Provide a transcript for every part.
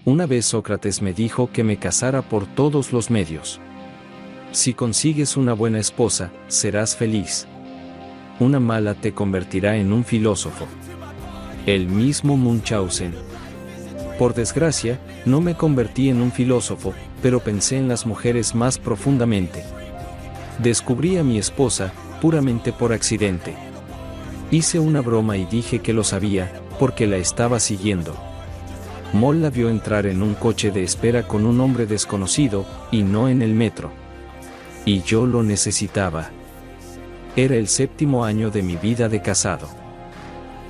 Una vez Sócrates me dijo que me casara por todos los medios. Si consigues una buena esposa, serás feliz. Una mala te convertirá en un filósofo. El mismo Munchausen. Por desgracia, no me convertí en un filósofo, pero pensé en las mujeres más profundamente. Descubrí a mi esposa, puramente por accidente. Hice una broma y dije que lo sabía, porque la estaba siguiendo. Moll la vio entrar en un coche de espera con un hombre desconocido, y no en el metro. Y yo lo necesitaba. Era el 7º año de mi vida de casado.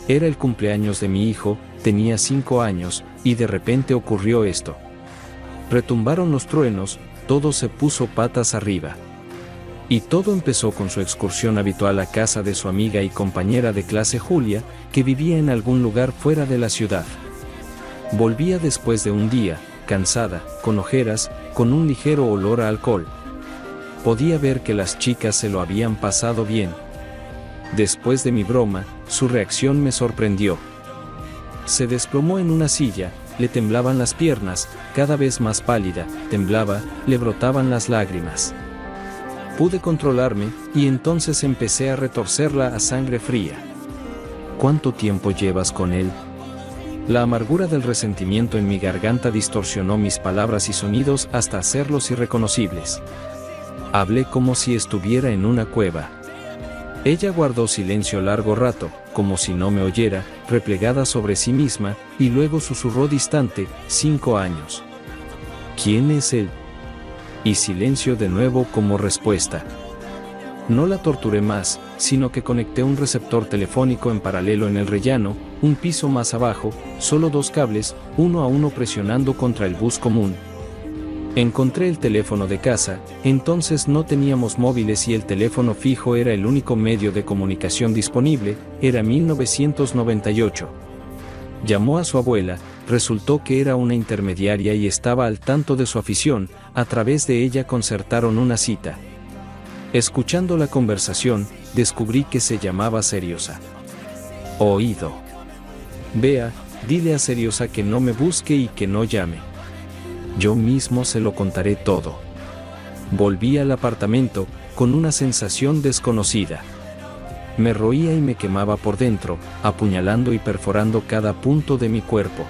Era el cumpleaños de mi hijo, tenía 5 años, y de repente ocurrió esto. Retumbaron los truenos, todo se puso patas arriba. Y todo empezó con su excursión habitual a casa de su amiga y compañera de clase Julia, que vivía en algún lugar fuera de la ciudad. Volvía después de un día, cansada, con ojeras, con un ligero olor a alcohol. Podía ver que las chicas se lo habían pasado bien. Después de mi broma, su reacción me sorprendió. Se desplomó en una silla, le temblaban las piernas, cada vez más pálida, temblaba, le brotaban las lágrimas. Pude controlarme, y entonces empecé a retorcerla a sangre fría. ¿Cuánto tiempo llevas con él? La amargura del resentimiento en mi garganta distorsionó mis palabras y sonidos hasta hacerlos irreconocibles. Hablé como si estuviera en una cueva. Ella guardó silencio largo rato, como si no me oyera, replegada sobre sí misma, y luego susurró distante, 5 años. ¿Quién es él? Y silencio de nuevo como respuesta. No la torturé más, sino que conecté un receptor telefónico en paralelo en el rellano, un piso más abajo, solo 2 cables, uno a uno presionando contra el bus común. Encontré el teléfono de casa, entonces no teníamos móviles y el teléfono fijo era el único medio de comunicación disponible, era 1998. Llamó a su abuela, resultó que era una intermediaria y estaba al tanto de su afición, a través de ella concertaron una cita. Escuchando la conversación, descubrí que se llamaba Seriosa. Oído. Vea, dile a Seriosa que no me busque y que no llame. Yo mismo se lo contaré todo. Volví al apartamento, con una sensación desconocida. Me roía y me quemaba por dentro, apuñalando y perforando cada punto de mi cuerpo.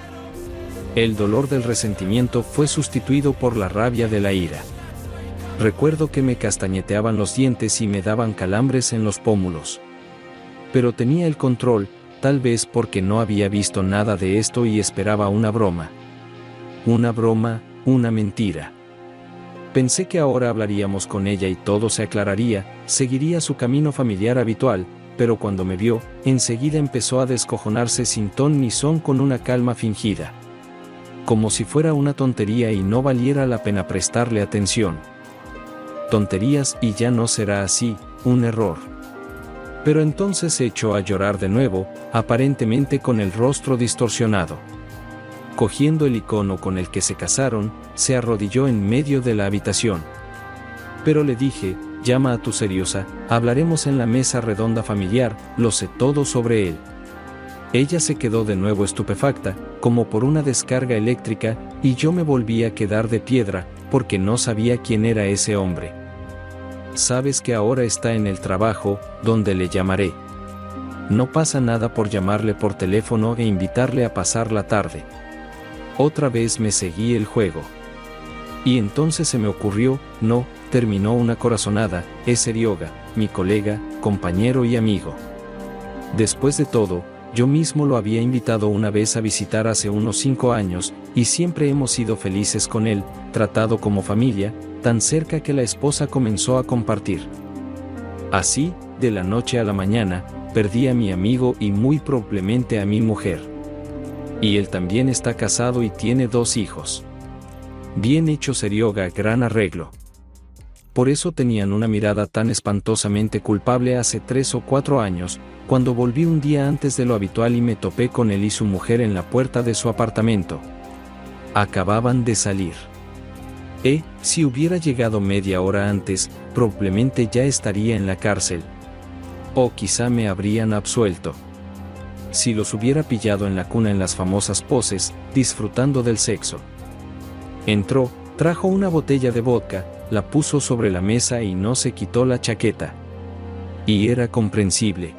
El dolor del resentimiento fue sustituido por la rabia de la ira. Recuerdo que me castañeteaban los dientes y me daban calambres en los pómulos. Pero tenía el control, tal vez porque no había visto nada de esto y esperaba una broma. Una broma, una mentira. Pensé que ahora hablaríamos con ella y todo se aclararía, seguiría su camino familiar habitual, pero cuando me vio, enseguida empezó a descojonarse sin ton ni son con una calma fingida. Como si fuera una tontería y no valiera la pena prestarle atención. Tonterías y ya no será así, un error. Pero entonces se echó a llorar de nuevo, aparentemente con el rostro distorsionado. Cogiendo el icono con el que se casaron, se arrodilló en medio de la habitación. Pero le dije, llama a tu Seriosa, hablaremos en la mesa redonda familiar, lo sé todo sobre él. Ella se quedó de nuevo estupefacta, como por una descarga eléctrica, y yo me volví a quedar de piedra, porque no sabía quién era ese hombre. Sabes que ahora está en el trabajo, donde le llamaré. No pasa nada por llamarle por teléfono e invitarle a pasar la tarde. Otra vez me seguí el juego. Y entonces se me ocurrió, no, terminó una corazonada, es Serioga, mi colega, compañero y amigo. Después de todo, yo mismo lo había invitado una vez a visitar hace unos 5 años, y siempre hemos sido felices con él, tratado como familia, tan cerca que la esposa comenzó a compartir. Así, de la noche a la mañana, perdí a mi amigo y muy probablemente a mi mujer. Y él también está casado y tiene 2 hijos. Bien hecho Serioga, gran arreglo. Por eso tenían una mirada tan espantosamente culpable hace 3 o 4 años, cuando volví un día antes de lo habitual y me topé con él y su mujer en la puerta de su apartamento. Acababan de salir. Si hubiera llegado media hora antes, probablemente ya estaría en la cárcel. O quizá me habrían absuelto. Si los hubiera pillado en la cuna en las famosas poses, disfrutando del sexo. Entró, trajo una botella de vodka, la puso sobre la mesa y no se quitó la chaqueta. Y era comprensible.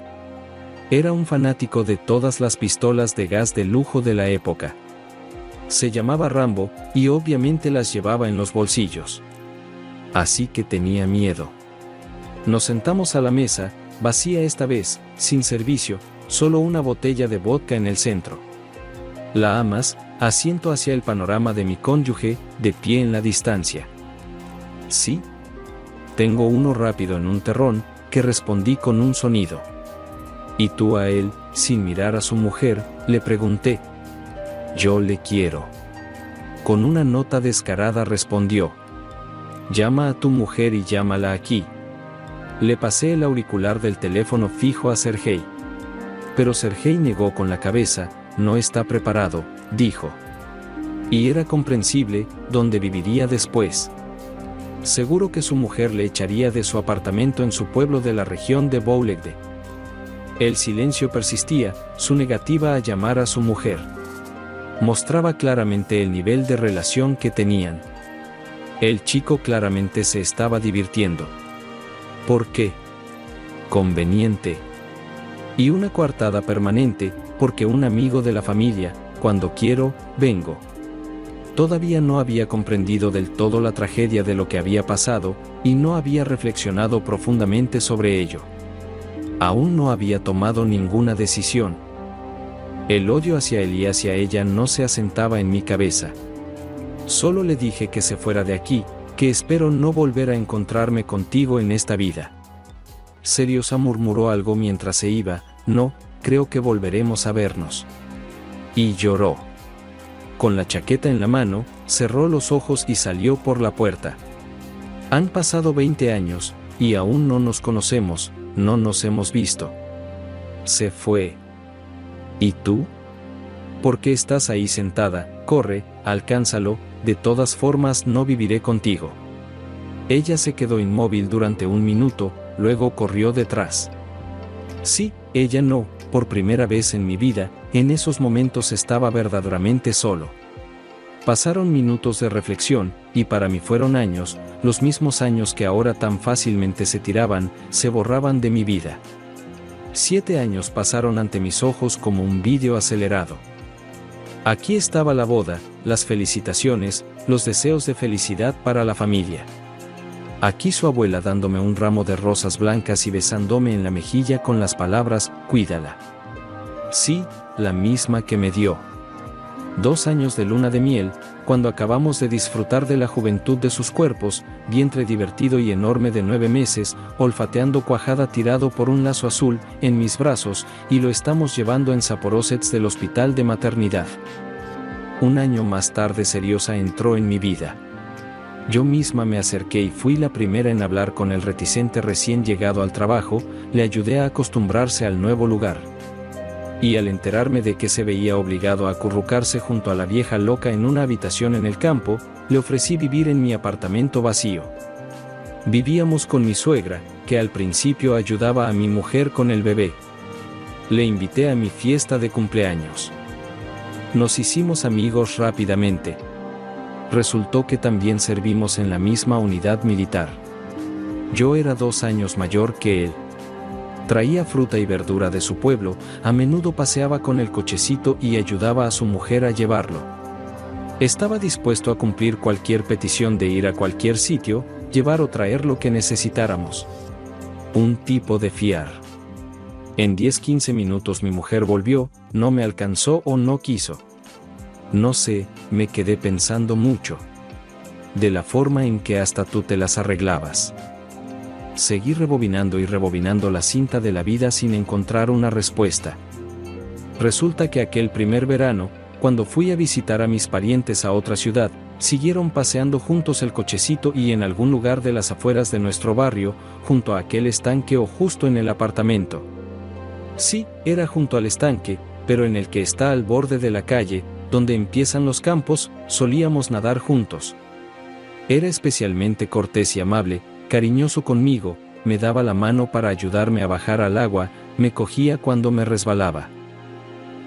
Era un fanático de todas las pistolas de gas de lujo de la época. Se llamaba Rambo, y obviamente las llevaba en los bolsillos. Así que tenía miedo. Nos sentamos a la mesa, vacía esta vez, sin servicio, solo una botella de vodka en el centro. La amas, asiento hacia el panorama de mi cónyuge, de pie en la distancia. ¿Sí? Tengo uno rápido en un terrón, que respondí con un sonido. ¿Y tú a él, sin mirar a su mujer, le pregunté? Yo le quiero. Con una nota descarada respondió. Llama a tu mujer y llámala aquí. Le pasé el auricular del teléfono fijo a Sergei. Pero Sergei negó con la cabeza, no está preparado, dijo. Y era comprensible, ¿dónde viviría después? Seguro que su mujer le echaría de su apartamento en su pueblo de la región de Boulegde. El silencio persistía, su negativa a llamar a su mujer. Mostraba claramente el nivel de relación que tenían. El chico claramente se estaba divirtiendo. ¿Por qué? Conveniente. Y una coartada permanente, porque un amigo de la familia, cuando quiero, vengo. Todavía no había comprendido del todo la tragedia de lo que había pasado, y no había reflexionado profundamente sobre ello. Aún no había tomado ninguna decisión. El odio hacia él y hacia ella no se asentaba en mi cabeza. Solo le dije que se fuera de aquí, que espero no volver a encontrarme contigo en esta vida. Seriosa murmuró algo mientras se iba, no, creo que volveremos a vernos. Y lloró. Con la chaqueta en la mano, cerró los ojos y salió por la puerta. Han pasado 20 años, y aún no nos conocemos, no nos hemos visto. Se fue. ¿Y tú? ¿Por qué estás ahí sentada? Corre, alcánzalo, de todas formas no viviré contigo. Ella se quedó inmóvil durante un minuto, luego corrió detrás. Sí, ella no, por primera vez en mi vida, en esos momentos estaba verdaderamente solo. Pasaron minutos de reflexión, y para mí fueron años, los mismos años que ahora tan fácilmente se tiraban, se borraban de mi vida. 7 años pasaron ante mis ojos como un vídeo acelerado. Aquí estaba la boda, las felicitaciones, los deseos de felicidad para la familia. Aquí su abuela dándome un ramo de rosas blancas y besándome en la mejilla con las palabras, cuídala. Sí, la misma que me dio. 2 años de luna de miel, cuando acabamos de disfrutar de la juventud de sus cuerpos, vientre divertido y enorme de 9 meses, olfateando cuajada tirado por un lazo azul, en mis brazos, y lo estamos llevando en Zaporozhets del hospital de maternidad. 1 año más tarde Seriosa entró en mi vida. Yo misma me acerqué y fui la primera en hablar con el reticente recién llegado al trabajo, le ayudé a acostumbrarse al nuevo lugar. Y al enterarme de que se veía obligado a acurrucarse junto a la vieja loca en una habitación en el campo, le ofrecí vivir en mi apartamento vacío. Vivíamos con mi suegra, que al principio ayudaba a mi mujer con el bebé. Le invité a mi fiesta de cumpleaños. Nos hicimos amigos rápidamente. Resultó que también servimos en la misma unidad militar. Yo era 2 años mayor que él. Traía fruta y verdura de su pueblo, a menudo paseaba con el cochecito y ayudaba a su mujer a llevarlo. Estaba dispuesto a cumplir cualquier petición de ir a cualquier sitio, llevar o traer lo que necesitáramos. Un tipo de fiar. En 10-15 minutos mi mujer volvió, no me alcanzó o no quiso. No sé, me quedé pensando mucho. De la forma en que hasta tú te las arreglabas. Seguí rebobinando y rebobinando la cinta de la vida sin encontrar una respuesta. Resulta que aquel primer verano, cuando fui a visitar a mis parientes a otra ciudad, siguieron paseando juntos el cochecito y en algún lugar de las afueras de nuestro barrio, junto a aquel estanque o justo en el apartamento. Sí, era junto al estanque, pero en el que está al borde de la calle, donde empiezan los campos, solíamos nadar juntos. Era especialmente cortés y amable, cariñoso conmigo, me daba la mano para ayudarme a bajar al agua, me cogía cuando me resbalaba.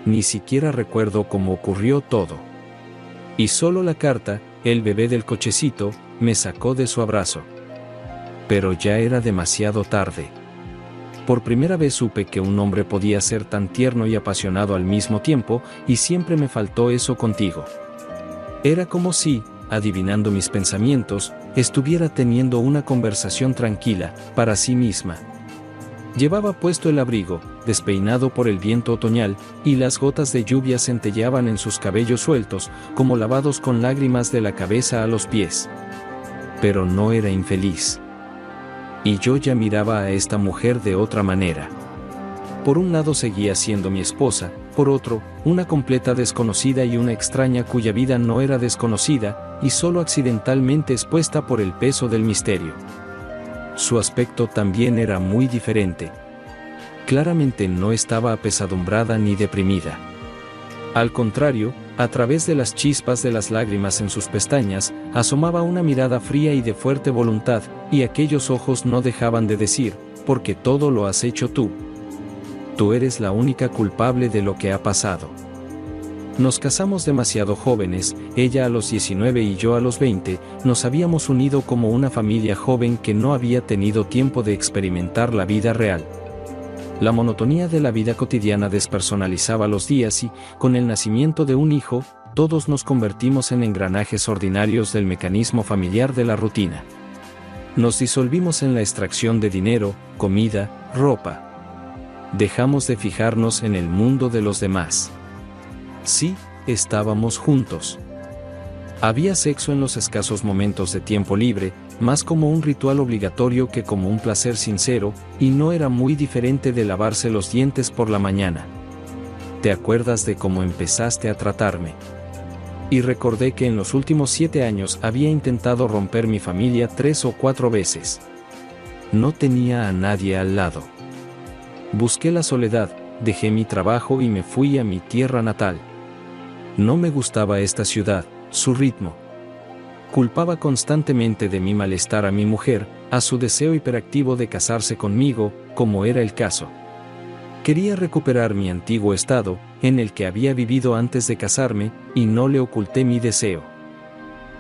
Ni siquiera recuerdo cómo ocurrió todo. Y solo la carta, el bebé del cochecito, me sacó de su abrazo. Pero ya era demasiado tarde. Por primera vez supe que un hombre podía ser tan tierno y apasionado al mismo tiempo, y siempre me faltó eso contigo. Era como si, adivinando mis pensamientos, estuviera teniendo una conversación tranquila, para sí misma. Llevaba puesto el abrigo, despeinado por el viento otoñal, y las gotas de lluvia centelleaban en sus cabellos sueltos, como lavados con lágrimas de la cabeza a los pies. Pero no era infeliz. Y yo ya miraba a esta mujer de otra manera. Por un lado seguía siendo mi esposa, por otro, una completa desconocida y una extraña cuya vida no era desconocida, y solo accidentalmente expuesta por el peso del misterio. Su aspecto también era muy diferente. Claramente no estaba apesadumbrada ni deprimida. Al contrario, a través de las chispas de las lágrimas en sus pestañas, asomaba una mirada fría y de fuerte voluntad, y aquellos ojos no dejaban de decir, porque todo lo has hecho tú. Tú eres la única culpable de lo que ha pasado. Nos casamos demasiado jóvenes, ella a los 19 y yo a los 20, nos habíamos unido como una familia joven que no había tenido tiempo de experimentar la vida real. La monotonía de la vida cotidiana despersonalizaba los días y, con el nacimiento de un hijo, todos nos convertimos en engranajes ordinarios del mecanismo familiar de la rutina. Nos disolvimos en la extracción de dinero, comida, ropa. Dejamos de fijarnos en el mundo de los demás. Sí, estábamos juntos. Había sexo en los escasos momentos de tiempo libre, más como un ritual obligatorio que como un placer sincero, y no era muy diferente de lavarse los dientes por la mañana. ¿Te acuerdas de cómo empezaste a tratarme? Y recordé que en los últimos 7 años había intentado romper mi familia 3 o 4 veces. No tenía a nadie al lado. Busqué la soledad, dejé mi trabajo y me fui a mi tierra natal. No me gustaba esta ciudad, su ritmo. Culpaba constantemente de mi malestar a mi mujer, a su deseo hiperactivo de casarse conmigo, como era el caso. Quería recuperar mi antiguo estado, en el que había vivido antes de casarme, y no le oculté mi deseo.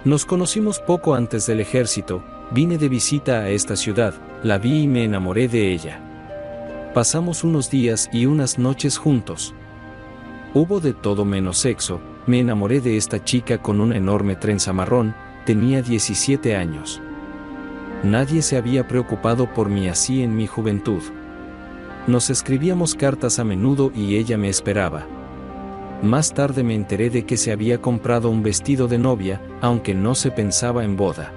Nos conocimos poco antes del ejército, vine de visita a esta ciudad, la vi y me enamoré de ella. Pasamos unos días y unas noches juntos. Hubo de todo menos sexo, me enamoré de esta chica con una enorme trenza marrón, tenía 17 años. Nadie se había preocupado por mí así en mi juventud. Nos escribíamos cartas a menudo y ella me esperaba. Más tarde me enteré de que se había comprado un vestido de novia, aunque no se pensaba en boda.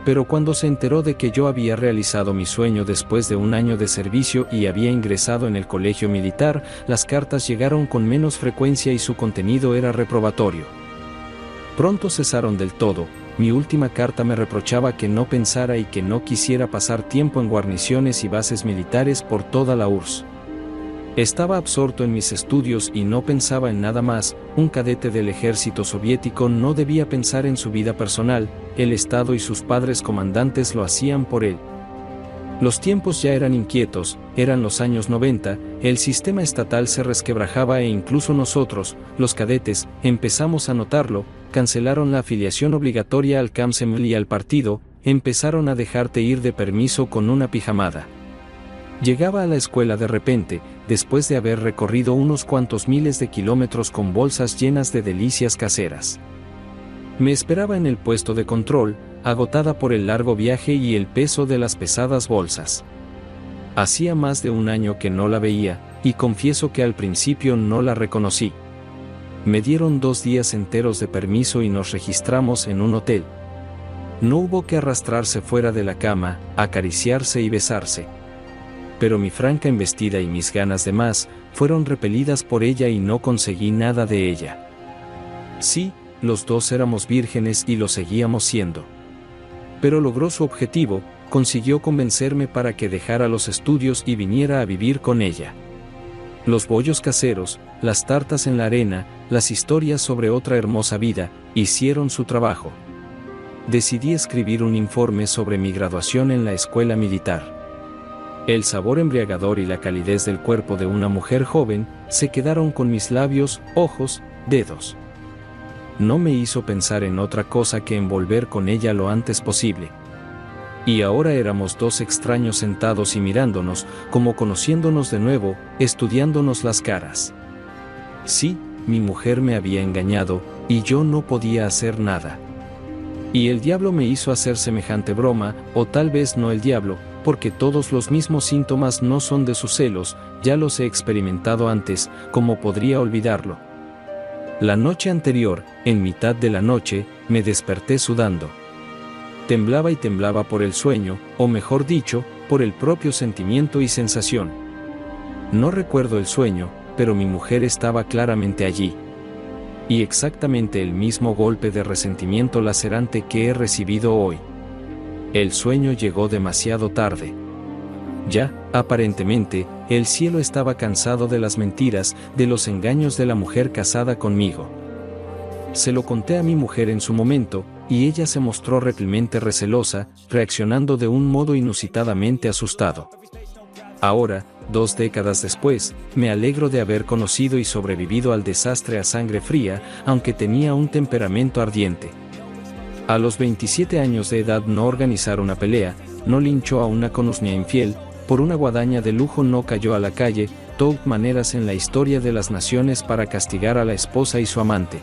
Pero cuando se enteró de que yo había realizado mi sueño después de un año de servicio y había ingresado en el colegio militar, las cartas llegaron con menos frecuencia y su contenido era reprobatorio. Pronto cesaron del todo. Mi última carta me reprochaba que no pensara y que no quisiera pasar tiempo en guarniciones y bases militares por toda la URSS. Estaba absorto en mis estudios y no pensaba en nada más. Un cadete del ejército soviético no debía pensar en su vida personal, el Estado y sus padres comandantes lo hacían por él. Los tiempos ya eran inquietos, eran los años 90, el sistema estatal se resquebrajaba e incluso nosotros, los cadetes, empezamos a notarlo, cancelaron la afiliación obligatoria al Komsomol y al partido, empezaron a dejarte ir de permiso con una pijamada. Llegaba a la escuela de repente, después de haber recorrido unos cuantos miles de kilómetros con bolsas llenas de delicias caseras. Me esperaba en el puesto de control, agotada por el largo viaje y el peso de las pesadas bolsas. Hacía más de un año que no la veía, y confieso que al principio no la reconocí. Me dieron 2 días enteros de permiso y nos registramos en un hotel. No hubo que arrastrarse fuera de la cama, acariciarse y besarse. Pero mi franca embestida y mis ganas de más, fueron repelidas por ella y no conseguí nada de ella. Sí, los dos éramos vírgenes y lo seguíamos siendo. Pero logró su objetivo, consiguió convencerme para que dejara los estudios y viniera a vivir con ella. Los bollos caseros, las tartas en la arena, las historias sobre otra hermosa vida, hicieron su trabajo. Decidí escribir un informe sobre mi graduación en la escuela militar. El sabor embriagador y la calidez del cuerpo de una mujer joven se quedaron con mis labios, ojos, dedos. no me hizo pensar en otra cosa que en volver con ella lo antes posible. Y ahora éramos dos extraños sentados y mirándonos, como conociéndonos de nuevo, estudiándonos las caras. Sí, mi mujer me había engañado, y yo no podía hacer nada. Y el diablo me hizo hacer semejante broma, o tal vez no el diablo, porque todos los mismos síntomas no son de sus celos, ya los he experimentado antes, ¿cómo podría olvidarlo? La noche anterior, en mitad de la noche, me desperté sudando. Temblaba y temblaba por el sueño, o mejor dicho, por el propio sentimiento y sensación. No recuerdo el sueño, pero mi mujer estaba claramente allí. Y exactamente el mismo golpe de resentimiento lacerante que he recibido hoy. El sueño llegó demasiado tarde. Ya, aparentemente, el cielo estaba cansado de las mentiras, de los engaños de la mujer casada conmigo. Se lo conté a mi mujer en su momento, y ella se mostró repelmente recelosa, reaccionando de un modo inusitadamente asustado. Ahora, 2 décadas después, me alegro de haber conocido y sobrevivido al desastre a sangre fría, aunque tenía un temperamento ardiente. A los 27 años de edad no organizar una pelea, no linchó a una conusnia infiel, por una guadaña de lujo no cayó a la calle, todas maneras en la historia de las naciones para castigar a la esposa y su amante.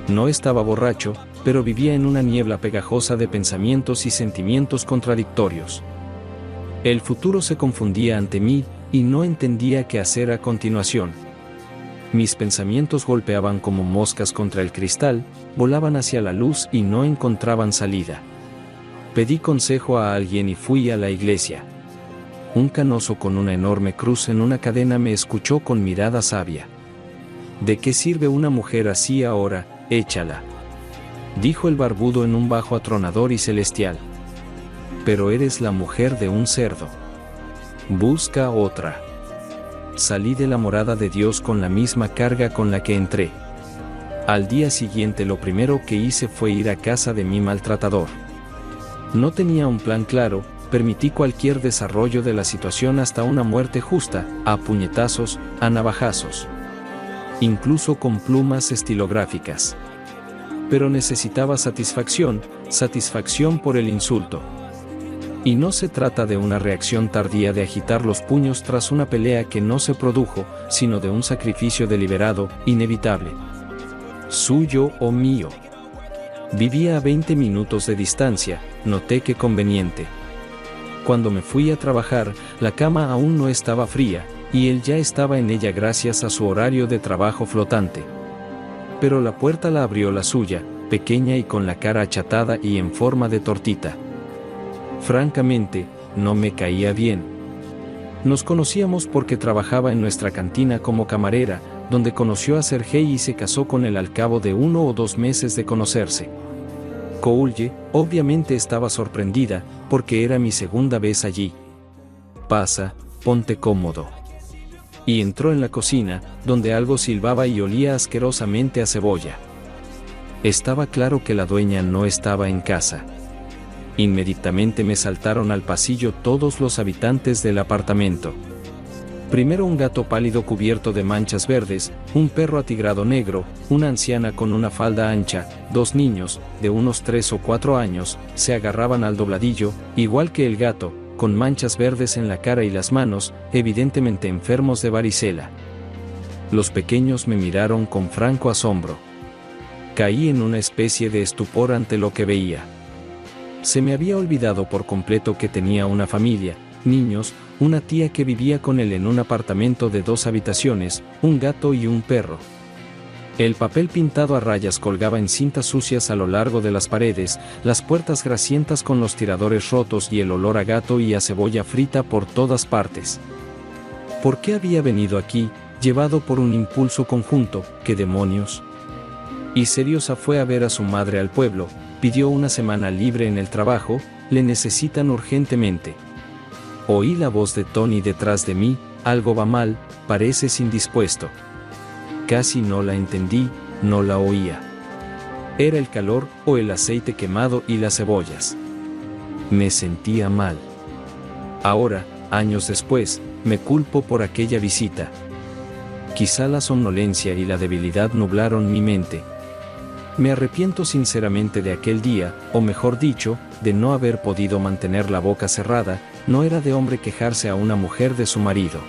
No estaba borracho, pero vivía en una niebla pegajosa de pensamientos y sentimientos contradictorios. El futuro se confundía ante mí, y no entendía qué hacer a continuación. Mis pensamientos golpeaban como moscas contra el cristal, volaban hacia la luz y no encontraban salida. Pedí consejo a alguien y fui a la iglesia. Un canoso con una enorme cruz en una cadena me escuchó con mirada sabia. ¿De qué sirve una mujer así ahora? Échala. Dijo el barbudo en un bajo atronador y celestial. Pero eres la mujer de un cerdo. Busca otra. Salí de la morada de Dios con la misma carga con la que entré. Al día siguiente lo primero que hice fue ir a casa de mi maltratador. No tenía un plan claro, permití cualquier desarrollo de la situación hasta una muerte justa, a puñetazos, a navajazos. Incluso con plumas estilográficas. Pero necesitaba satisfacción por el insulto. Y no se trata de una reacción tardía de agitar los puños tras una pelea que no se produjo, sino de un sacrificio deliberado, inevitable. Suyo o mío. Vivía a 20 minutos de distancia, noté que conveniente. Cuando me fui a trabajar, la cama aún no estaba fría, y él ya estaba en ella gracias a su horario de trabajo flotante. Pero la puerta la abrió la suya, pequeña y con la cara achatada y en forma de tortita. Francamente, no me caía bien. Nos conocíamos porque trabajaba en nuestra cantina como camarera, donde conoció a Sergei y se casó con él al cabo de 1 o 2 meses de conocerse. Koulie, obviamente estaba sorprendida, porque era mi segunda vez allí. Pasa, ponte cómodo. Y entró en la cocina, donde algo silbaba y olía asquerosamente a cebolla. Estaba claro que la dueña no estaba en casa. Inmediatamente me saltaron al pasillo todos los habitantes del apartamento. Primero un gato pálido cubierto de manchas verdes, un perro atigrado negro, una anciana con una falda ancha, 2 niños, de unos 3 o 4 años, se agarraban al dobladillo, igual que el gato, con manchas verdes en la cara y las manos, evidentemente enfermos de varicela. Los pequeños me miraron con franco asombro. Caí en una especie de estupor ante lo que veía. Se me había olvidado por completo que tenía una familia, niños, una tía que vivía con él en un apartamento de 2 habitaciones, un gato y un perro. El papel pintado a rayas colgaba en cintas sucias a lo largo de las paredes, las puertas grasientas con los tiradores rotos y el olor a gato y a cebolla frita por todas partes. ¿Por qué había venido aquí, llevado por un impulso conjunto? ¿Qué demonios? Y seriosa fue a ver a su madre al pueblo, pidió una semana libre en el trabajo, le necesitan urgentemente. Oí la voz de Tony detrás de mí, algo va mal, pareces indispuesto. Casi no la entendí, no la oía. Era el calor, o el aceite quemado y las cebollas. Me sentía mal. Ahora, años después, me culpo por aquella visita. Quizá la somnolencia y la debilidad nublaron mi mente. Me arrepiento sinceramente de aquel día, o mejor dicho, de no haber podido mantener la boca cerrada. No era de hombre quejarse a una mujer de su marido.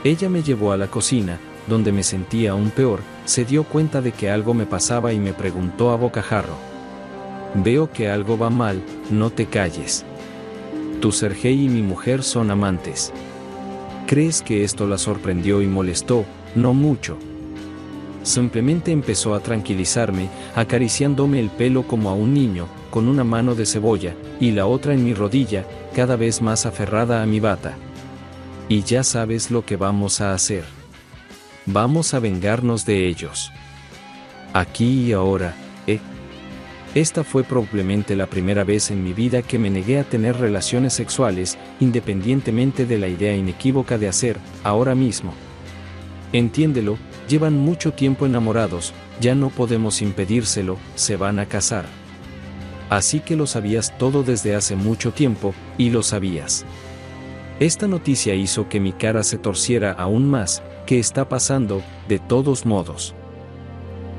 Ella me llevó a la cocina, donde me sentía aún peor, se dio cuenta de que algo me pasaba y me preguntó a bocajarro: «Veo que algo va mal, no te calles. Tu Sergei y mi mujer son amantes». ¿Crees que esto la sorprendió y molestó? No mucho. Simplemente empezó a tranquilizarme, acariciándome el pelo como a un niño, con una mano de cebolla, y la otra en mi rodilla, cada vez más aferrada a mi bata. «Y ya sabes lo que vamos a hacer. Vamos a vengarnos de ellos. Aquí y ahora, ¿eh?» Esta fue probablemente la primera vez en mi vida que me negué a tener relaciones sexuales, independientemente de la idea inequívoca de hacer, ahora mismo. Entiéndelo, llevan mucho tiempo enamorados, ya no podemos impedírselo, se van a casar. Así que lo sabías todo desde hace mucho tiempo, y lo sabías. Esta noticia hizo que mi cara se torciera aún más. ¿Qué está pasando? De todos modos.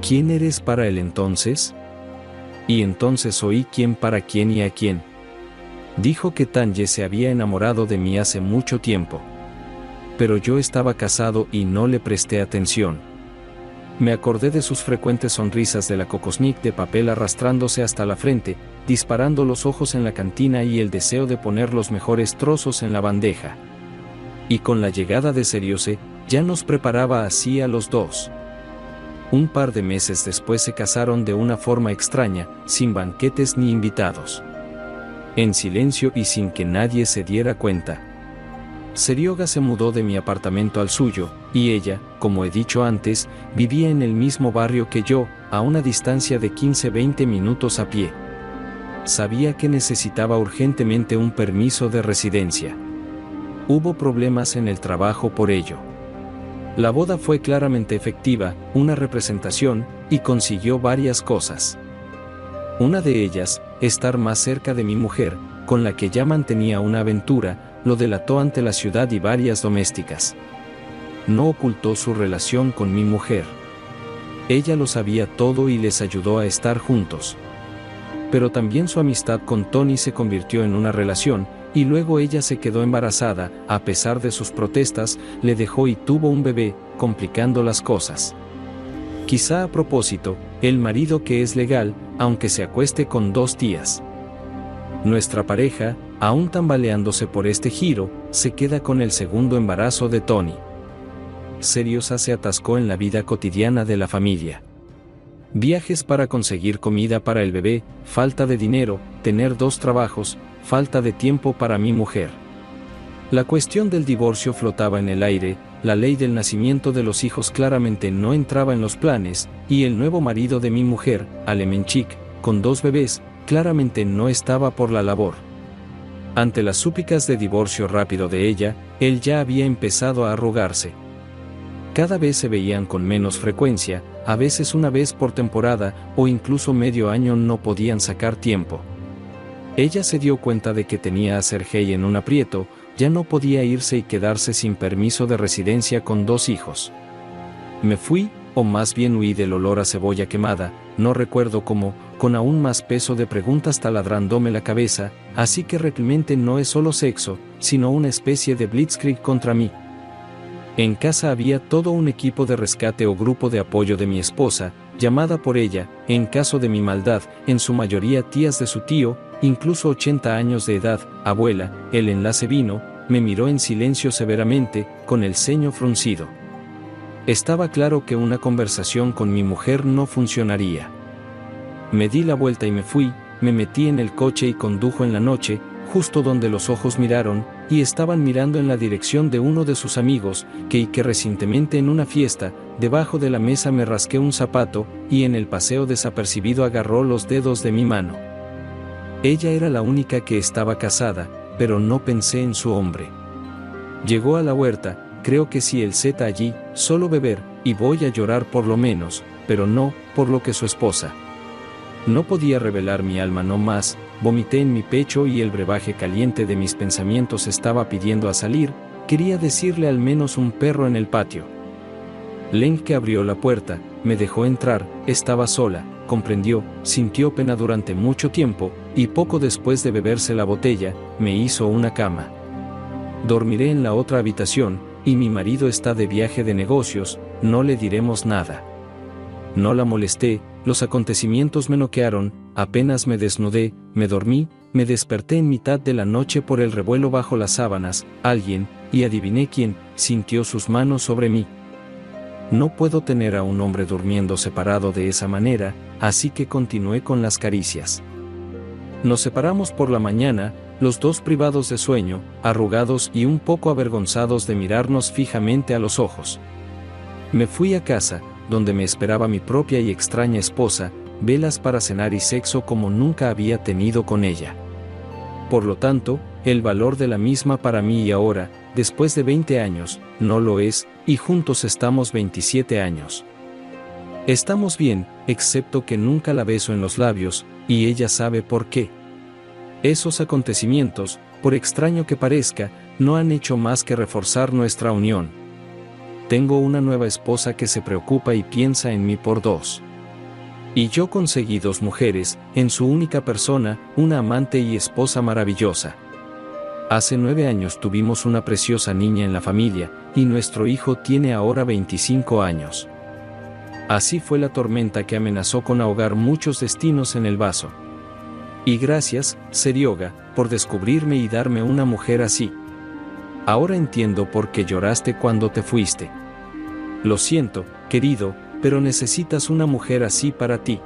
¿Quién eres para él entonces? Y entonces oí quién para quién y a quién. Dijo que Tanje se había enamorado de mí hace mucho tiempo. Pero yo estaba casado y no le presté atención. Me acordé de sus frecuentes sonrisas de la kokosnik de papel arrastrándose hasta la frente, disparando los ojos en la cantina y el deseo de poner los mejores trozos en la bandeja. Y con la llegada de Seriose, ya nos preparaba así a los dos. Un par de meses después se casaron de una forma extraña, sin banquetes ni invitados. En silencio y sin que nadie se diera cuenta. Serioga se mudó de mi apartamento al suyo, y ella, como he dicho antes, vivía en el mismo barrio que yo, a una distancia de 15-20 minutos a pie. Sabía que necesitaba urgentemente un permiso de residencia. Hubo problemas en el trabajo por ello. La boda fue claramente efectiva, una representación, y consiguió varias cosas. Una de ellas, estar más cerca de mi mujer, con la que ya mantenía una aventura, lo delató ante la ciudad y varias domésticas. No ocultó su relación con mi mujer. Ella lo sabía todo y les ayudó a estar juntos. Pero también su amistad con Tony se convirtió en una relación, y luego ella se quedó embarazada, a pesar de sus protestas, le dejó y tuvo un bebé, complicando las cosas. Quizá a propósito, el marido que es legal, aunque se acueste con 2 tías. Nuestra pareja, aún tambaleándose por este giro, se queda con el segundo embarazo de Tony. Seriosa se atascó en la vida cotidiana de la familia. Viajes para conseguir comida para el bebé, falta de dinero, tener 2 trabajos, falta de tiempo para mi mujer. La cuestión del divorcio flotaba en el aire, la ley del nacimiento de los hijos claramente no entraba en los planes, y el nuevo marido de mi mujer, Alemenchik, con 2 bebés, claramente no estaba por la labor. Ante las súplicas de divorcio rápido de ella, él ya había empezado a arrugarse. Cada vez se veían con menos frecuencia, a veces una vez por temporada, o incluso medio año no podían sacar tiempo. Ella se dio cuenta de que tenía a Sergei en un aprieto, ya no podía irse y quedarse sin permiso de residencia con 2 hijos. Me fui, o más bien huí del olor a cebolla quemada, no recuerdo cómo, con aún más peso de preguntas taladrándome la cabeza, así que realmente no es solo sexo, sino una especie de blitzkrieg contra mí. En casa había todo un equipo de rescate o grupo de apoyo de mi esposa, llamada por ella, en caso de mi maldad, en su mayoría tías de su tío, incluso 80 años de edad, abuela. El enlace vino, me miró en silencio severamente, con el ceño fruncido. Estaba claro que una conversación con mi mujer no funcionaría. Me di la vuelta y me fui, me metí en el coche y condujo en la noche, justo donde los ojos miraron, y estaban mirando en la dirección de uno de sus amigos, que recientemente en una fiesta, debajo de la mesa me rasqué un zapato, y en el paseo desapercibido agarró los dedos de mi mano. Ella era la única que estaba casada, pero no pensé en su hombre. Llegó a la huerta, creo que sí el Z allí, solo beber, y voy a llorar por lo menos, pero no, por lo que su esposa. No podía revelar mi alma no más, vomité en mi pecho y el brebaje caliente de mis pensamientos estaba pidiendo a salir, quería decirle al menos un perro en el patio. Lenke abrió la puerta, me dejó entrar, estaba sola, comprendió, sintió pena durante mucho tiempo, y poco después de beberse la botella, me hizo una cama. Dormiré en la otra habitación, y mi marido está de viaje de negocios, no le diremos nada. No la molesté, los acontecimientos me noquearon, apenas me desnudé, me dormí, me desperté en mitad de la noche por el revuelo bajo las sábanas, alguien, y adiviné quién, sintió sus manos sobre mí. No puedo tener a un hombre durmiendo separado de esa manera, así que continué con las caricias. Nos separamos por la mañana, los dos privados de sueño, arrugados y un poco avergonzados de mirarnos fijamente a los ojos. Me fui a casa, donde me esperaba mi propia y extraña esposa, velas para cenar y sexo como nunca había tenido con ella. Por lo tanto, el valor de la misma para mí y ahora, después de 20 años, no lo es, y juntos estamos 27 años. Estamos bien, excepto que nunca la beso en los labios, y ella sabe por qué. Esos acontecimientos, por extraño que parezca, no han hecho más que reforzar nuestra unión. Tengo una nueva esposa que se preocupa y piensa en mí por dos. Y yo conseguí 2 mujeres, en su única persona, una amante y esposa maravillosa. Hace 9 años tuvimos una preciosa niña en la familia, y nuestro hijo tiene ahora 25 años. Así fue la tormenta que amenazó con ahogar muchos destinos en el vaso. Y gracias, Serioga, por descubrirme y darme una mujer así. Ahora entiendo por qué lloraste cuando te fuiste. Lo siento, querido, pero necesitas una mujer así para ti.